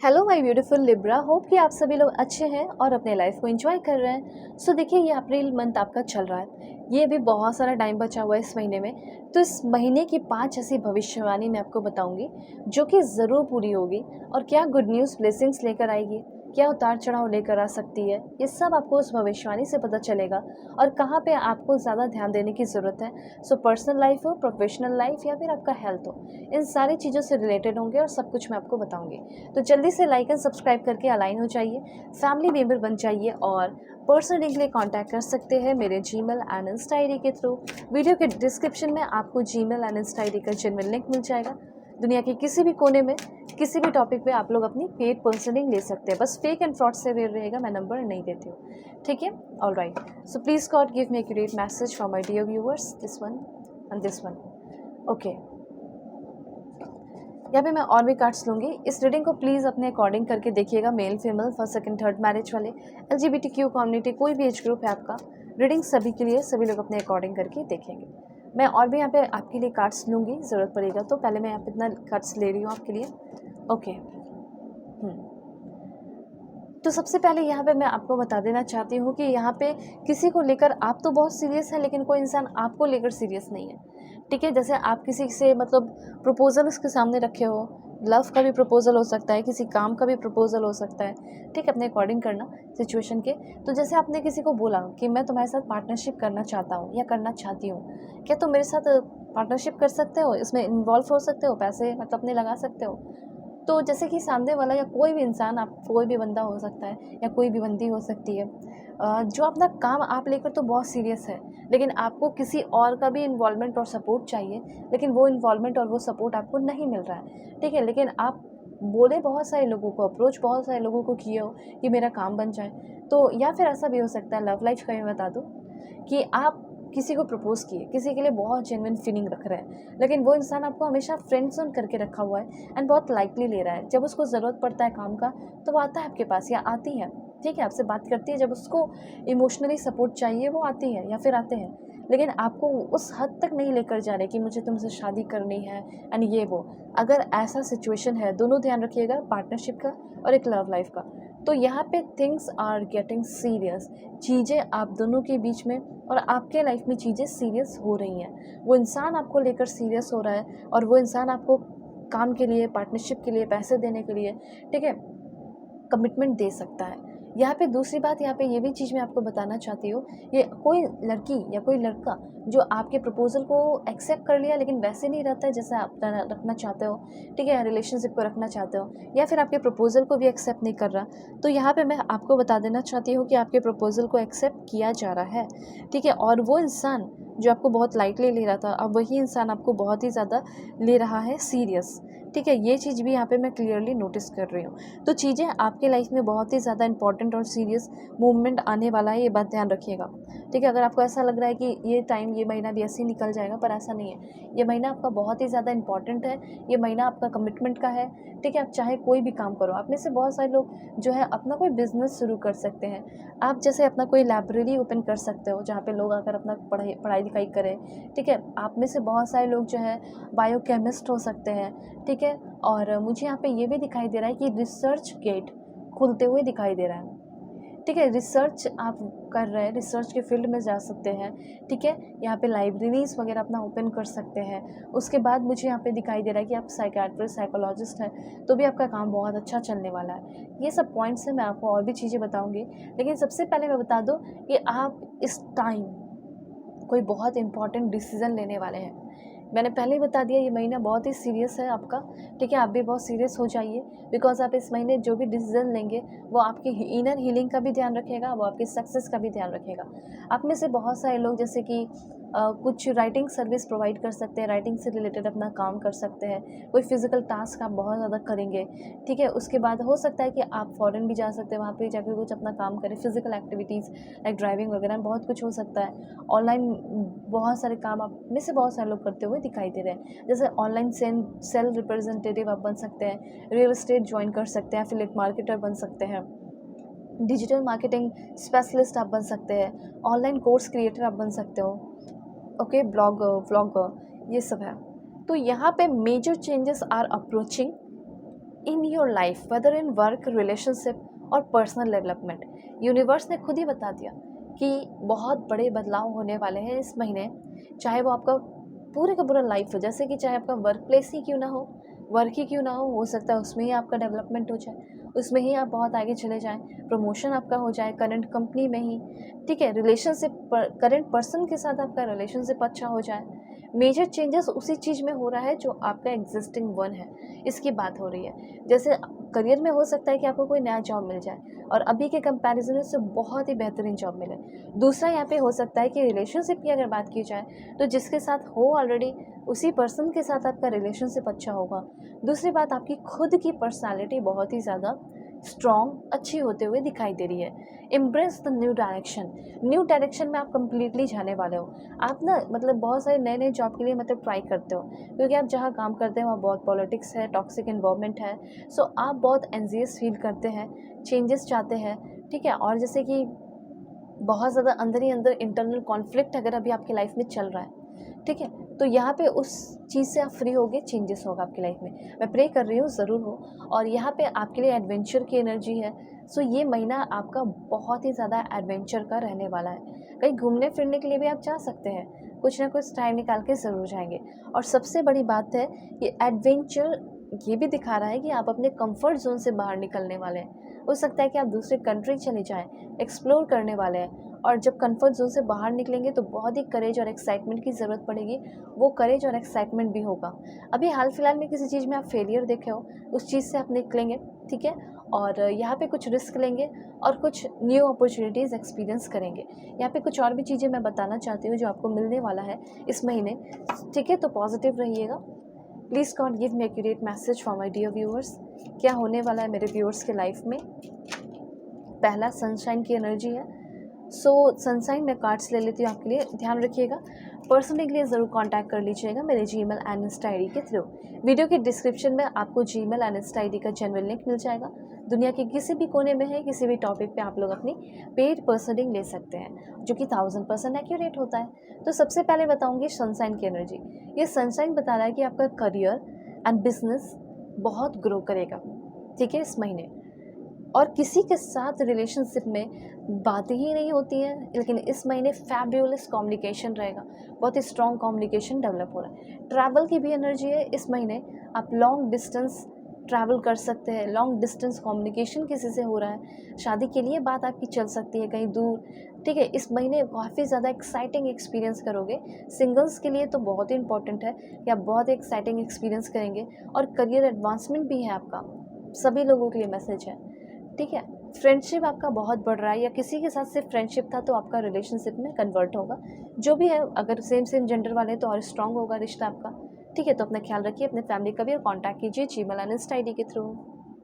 Hello my beautiful Libra, hope कि आप सभी लोग अच्छे हैं और अपने लाइफ को एंजॉय कर रहे हैं। सो देखिए, ये अप्रैल मंथ आपका चल रहा है। ये भी बहुत सारा टाइम बचा हुआ है इस महीने में। तो इस महीने की 5 ऐसी भविष्यवाणी मैं आपको बताऊंगी जो कि ज़रूर पूरी होगी। और क्या गुड न्यूज़ ब्लेसिंग्स लेकर आएगी, क्या उतार चढ़ाव लेकर आ सकती है, ये सब आपको उस भविष्यवाणी से पता चलेगा। और कहाँ पे आपको ज़्यादा ध्यान देने की ज़रूरत है। सो पर्सनल लाइफ हो, प्रोफेशनल लाइफ या फिर आपका हेल्थ हो, इन सारी चीज़ों से रिलेटेड होंगे और सब कुछ मैं आपको बताऊंगी। तो जल्दी से लाइक एंड सब्सक्राइब करके अलाइन हो जाइए, फैमिली मेम्बर बन जाइए और पर्सनली के लिए कांटेक्ट कर सकते हैं मेरे जीमेल एंड इंस्टा आईडी के थ्रू। वीडियो के डिस्क्रिप्शन में आपको जीमेल एंड इंस्टा आईडी का जेन्युइन लिंक मिल जाएगा। दुनिया के किसी भी कोने में किसी भी टॉपिक पे आप लोग अपनी पेड पर्सनिंग ले सकते हैं। बस फेक एंड फ्रॉड से अवेयर रहेगा, मैं नंबर नहीं देती हूँ, ठीक है। All right, so please god give me accurate message for my dear viewers, this one and this one. Okay, यहाँ पे मैं और भी कार्ड्स लूँगी। इस रीडिंग को प्लीज़ अपने अकॉर्डिंग करके देखिएगा। Male female, first second third marriage वाले, LGBTQ कम्युनिटी, कोई भी एज ग्रुप है आपका, रीडिंग सभी के लिए, सभी लोग अपने अकॉर्डिंग करके देखेंगे। मैं और भी यहाँ पे आपके लिए कार्ड्स लूँगी, ज़रूरत पड़ेगा तो। पहले मैं यहाँ पे इतना कार्ड्स ले रही हूँ आपके लिए। ओके, तो सबसे पहले यहाँ पे मैं आपको बता देना चाहती हूँ कि यहाँ पे किसी को लेकर आप तो बहुत सीरियस है, लेकिन कोई इंसान आपको लेकर सीरियस नहीं है, ठीक है। जैसे आप किसी से मतलब प्रपोजल उसके सामने रखे हो, लव का भी प्रपोजल हो सकता है, किसी काम का भी प्रपोजल हो सकता है, ठीक है। अपने अकॉर्डिंग करना सिचुएशन के। तो जैसे आपने किसी को बोला कि मैं तुम्हारे साथ पार्टनरशिप करना चाहता हूँ या करना चाहती हूँ, क्या तुम मेरे साथ पार्टनरशिप कर सकते हो, इसमें इन्वॉल्व हो सकते हो, पैसे मतलब अपने लगा सकते हो। तो जैसे कि सामने वाला या कोई भी इंसान, आप कोई भी बंदा हो सकता है या कोई भी बंदी हो सकती है, जो अपना काम आप लेकर तो बहुत सीरियस है, लेकिन आपको किसी और का भी इन्वॉल्वमेंट और सपोर्ट चाहिए, लेकिन वो इन्वॉल्वमेंट और वो सपोर्ट आपको नहीं मिल रहा है, ठीक है। लेकिन आप बोले बहुत सारे लोगों को, अप्रोच बहुत सारे लोगों को किए हो कि मेरा काम बन जाए। तो या फिर ऐसा भी हो सकता है, लव लाइफ का मैं बता दूँ, कि आप किसी को प्रपोज़ किए, किसी के लिए बहुत जेन्युइन फीलिंग रख रहे हैं, लेकिन वो इंसान आपको हमेशा फ्रेंड जोन करके रखा हुआ है एंड बहुत लाइटली ले रहा है। जब उसको ज़रूरत पड़ता है काम का, तो वो आता है आपके पास या आती है, ठीक है, आपसे बात करती है। जब उसको इमोशनली सपोर्ट चाहिए, वो आती है या फिर आते हैं, लेकिन आपको उस हद तक नहीं लेकर जा रहे कि मुझे तुमसे शादी करनी है एंड ये वो। अगर ऐसा सिचुएशन है, दोनों ध्यान रखिएगा, पार्टनरशिप का और एक लव लाइफ का। तो यहाँ पे थिंग्स आर गेटिंग सीरियस, चीज़ें आप दोनों के बीच में और आपके लाइफ में चीज़ें सीरियस हो रही हैं। वो इंसान आपको लेकर सीरियस हो रहा है और वो इंसान आपको काम के लिए, पार्टनरशिप के लिए, पैसे देने के लिए, ठीक है, कमिटमेंट दे सकता है। यहाँ पे दूसरी बात, यहाँ पे ये भी चीज़ मैं आपको बताना चाहती हूँ, ये कोई लड़की या कोई लड़का जो आपके प्रपोज़ल को एक्सेप्ट कर लिया, लेकिन वैसे नहीं रहता है जैसा आप रखना चाहते हो, ठीक है, रिलेशनशिप को रखना चाहते हो, या फिर आपके प्रपोज़ल को भी एक्सेप्ट नहीं कर रहा, तो यहाँ पे मैं आपको बता देना चाहती हूँ कि आपके प्रपोज़ल को एक्सेप्ट किया जा रहा है, ठीक है। और वो इंसान जो आपको बहुत लाइटली ले रहा था, अब वही इंसान आपको बहुत ही ज़्यादा ले रहा है सीरियस, ठीक है। ये चीज़ भी यहाँ पे मैं क्लियरली नोटिस कर रही हूँ। तो चीज़ें आपके लाइफ में बहुत ही ज़्यादा इंपॉर्टेंट और सीरियस मूवमेंट आने वाला है, ये बात ध्यान रखिएगा, ठीक है। अगर आपको ऐसा लग रहा है कि ये टाइम, ये महीना भी ऐसे ही निकल जाएगा, पर ऐसा नहीं है। ये महीना आपका बहुत ही ज़्यादा इंपॉर्टेंट है, ये महीना आपका कमिटमेंट का है, ठीक है। आप चाहे कोई भी काम करो, आप में से बहुत सारे लोग जो है अपना कोई बिजनेस शुरू कर सकते हैं। आप जैसे अपना कोई लाइब्रेरी ओपन कर सकते हो, जहाँ पे लोग आकर अपना पढ़ाई लिखाई करें, ठीक है। आप में से बहुत सारे लोग जो है बायोकेमिस्ट हो सकते हैं, ठीक है। और मुझे यहाँ पे ये भी दिखाई दे रहा है कि रिसर्च गेट खुलते हुए दिखाई दे रहा है, ठीक है। रिसर्च आप कर रहे हैं, रिसर्च के फील्ड में जा सकते हैं, ठीक है। यहाँ पे लाइब्रेरीज वगैरह अपना ओपन कर सकते हैं। उसके बाद मुझे यहाँ पे दिखाई दे रहा है कि आप साइकियाट्रिस्ट, साइकोलॉजिस्ट हैं, तो भी आपका काम बहुत अच्छा चलने वाला है। ये सब पॉइंट्स हैं, मैं आपको और भी चीज़ें बताऊँगी, लेकिन सबसे पहले मैं बता दूँ कि आप इस टाइम कोई बहुत इंपॉर्टेंट डिसीज़न लेने वाले हैं। मैंने पहले ही बता दिया, ये महीना बहुत ही सीरियस है आपका, ठीक है। आप भी बहुत सीरियस हो जाइए, बिकॉज आप इस महीने जो भी डिसीजन लेंगे वो आपकी इनर हीलिंग का भी ध्यान रखेगा, वो आपकी सक्सेस का भी ध्यान रखेगा। आप में से बहुत सारे लोग जैसे कि कुछ राइटिंग सर्विस प्रोवाइड कर सकते हैं, राइटिंग से रिलेटेड अपना काम कर सकते हैं, कोई फिजिकल टास्क आप बहुत ज़्यादा करेंगे, ठीक है। उसके बाद हो सकता है कि आप फॉरेन भी जा सकते हैं, वहाँ पे जाकर कुछ अपना काम करें, फिजिकल एक्टिविटीज़ लाइक ड्राइविंग वगैरह, बहुत कुछ हो सकता है। ऑनलाइन बहुत सारे काम आप में से बहुत सारे लोग करते हुए दिखाई दे रहे हैं, जैसे ऑनलाइन सेल रिप्रेजेंटेटिव आप बन सकते हैं, रियल एस्टेट ज्वाइन कर सकते हैं, एफिलिएट मार्केटर बन सकते हैं, डिजिटल मार्केटिंग स्पेशलिस्ट आप बन सकते हैं, ऑनलाइन कोर्स क्रिएटर आप बन सकते हो, ओके, ब्लॉगर, व्लॉगर, ये सब है। तो यहाँ पे major changes are approaching, in your life, whether in work, relationship और पर्सनल डेवलपमेंट। यूनिवर्स ने खुद ही बता दिया कि बहुत बड़े बदलाव होने वाले हैं इस महीने, चाहे वो आपका पूरे का पूरा लाइफ हो, जैसे कि चाहे आपका वर्क प्लेस ही क्यों ना वर्क ही क्यों ना हो सकता है उसमें ही आपका डेवलपमेंट हो जाए, उसमें ही आप बहुत आगे चले जाएं, प्रमोशन आपका हो जाए करंट कंपनी में ही, ठीक है, रिलेशनशिप करंट पर्सन के साथ आपका रिलेशनशिप अच्छा हो जाए, मेजर चेंजेस उसी चीज़ में हो रहा है जो आपका एग्जिस्टिंग वन है, इसकी बात हो रही है। जैसे करियर में हो सकता है कि आपको कोई नया जॉब मिल जाए और अभी के कंपैरिजन में उससे बहुत ही बेहतरीन जॉब मिले। दूसरा यहाँ पे हो सकता है कि रिलेशनशिप की अगर बात की जाए तो जिसके साथ हो ऑलरेडी उसी पर्सन के साथ आपका रिलेशनशिप अच्छा होगा। दूसरी बात, आपकी खुद की पर्सनालिटी बहुत ही ज़्यादा स्ट्रॉन्ग अच्छी होते हुए दिखाई दे रही है। एम्ब्रेस द न्यू डायरेक्शन में आप कंप्लीटली जाने वाले हो। आप ना मतलब बहुत सारे नए नए जॉब के लिए मतलब ट्राई करते हो, क्योंकि आप जहाँ काम करते हैं वहाँ बहुत पॉलिटिक्स है, टॉक्सिक एनवायरनमेंट है, सो आप बहुत एंजियस फील करते हैं, चेंजेस चाहते हैं, ठीक है। और जैसे कि बहुत ज़्यादा अंदर ही अंदर इंटरनल कॉन्फ्लिक्ट अगर अभी आपकी लाइफ में चल रहा है, ठीक है, तो यहाँ पे उस चीज़ से आप फ्री होगे, चेंजेस होगा आपकी लाइफ में। मैं प्रे कर रही हूँ ज़रूर हो। और यहाँ पे आपके लिए एडवेंचर की एनर्जी है, सो ये महीना आपका बहुत ही ज़्यादा एडवेंचर का रहने वाला है। कहीं घूमने फिरने के लिए भी आप जा सकते हैं, कुछ ना कुछ टाइम निकाल के ज़रूर जाएंगे। और सबसे बड़ी बात है कि एडवेंचर ये भी दिखा रहा है कि आप अपने कंफर्ट जोन से बाहर निकलने वाले हैं। हो सकता है कि आप दूसरे कंट्री चले जाएं, एक्सप्लोर करने वाले हैं। और जब कंफर्ट जोन से बाहर निकलेंगे तो बहुत ही करेज और एक्साइटमेंट की ज़रूरत पड़ेगी, वो करेज और एक्साइटमेंट भी होगा। अभी हाल फिलहाल में किसी चीज़ में आप फेलियर देखे हो, उस चीज़ से आप निकलेंगे, ठीक है। और यहाँ पे कुछ रिस्क लेंगे और कुछ न्यू अपॉर्चुनिटीज़ एक्सपीरियंस करेंगे। यहाँ पे कुछ और भी चीज़ें मैं बताना चाहती हूँ जो आपको मिलने वाला है इस महीने, ठीक है। तो पॉजिटिव रहिएगा। Please god give me accurate message for my dear viewers. क्या होने वाला है मेरे व्यूअर्स के लाइफ में। पहला सनशाइन की एनर्जी है, सो सनशाइन मैं कार्ड्स ले लेती हूँ आपके लिए, ध्यान रखिएगा। पर्सनली के लिए ज़रूर कांटेक्ट कर लीजिएगा मेरे जीमेल एंड इंस्टा आईडी के थ्रू। वीडियो के डिस्क्रिप्शन में आपको जीमेल एंड इंस्टा आईडी का जेन्युइन लिंक मिल जाएगा। दुनिया के किसी भी कोने में है, किसी भी टॉपिक पे आप लोग अपनी पेड पर्सनिंग ले सकते हैं, जो कि 1000% एक्यूरेट होता है। तो सबसे पहले बताऊँगी सनशाइन की एनर्जी। ये सनशाइन बता रहा है कि आपका करियर एंड बिजनेस बहुत ग्रो करेगा, ठीक है, इस महीने। और किसी के साथ रिलेशनशिप में बातें ही नहीं होती हैं, लेकिन इस महीने फैब्यूलस कम्युनिकेशन रहेगा, बहुत ही स्ट्रॉन्ग कम्युनिकेशन डेवलप हो रहा है। ट्रैवल की भी एनर्जी है इस महीने, आप लॉन्ग डिस्टेंस ट्रैवल कर सकते हैं, लॉन्ग डिस्टेंस कम्युनिकेशन किसी से हो रहा है, शादी के लिए बात आपकी चल सकती है कहीं दूर, ठीक है। इस महीने काफ़ी ज़्यादा एक्साइटिंग एक्सपीरियंस करोगे। सिंगल्स के लिए तो बहुत ही इंपॉर्टेंट है कि आप बहुत एक्साइटिंग एक्सपीरियंस करेंगे। और करियर एडवांसमेंट भी है आपका, सभी लोगों के लिए मैसेज है, ठीक है। फ्रेंडशिप आपका बहुत बढ़ रहा है, या किसी के साथ सिर्फ फ्रेंडशिप था तो आपका रिलेशनशिप में कन्वर्ट होगा, जो भी है। अगर सेम जेंडर वाले तो और स्ट्रांग होगा रिश्ता आपका, ठीक है। तो अपना ख्याल रखिए, अपने फैमिली का भी, और कॉन्टैक्ट कीजिए जीमेल एंड इंस्टा आईडी के थ्रू।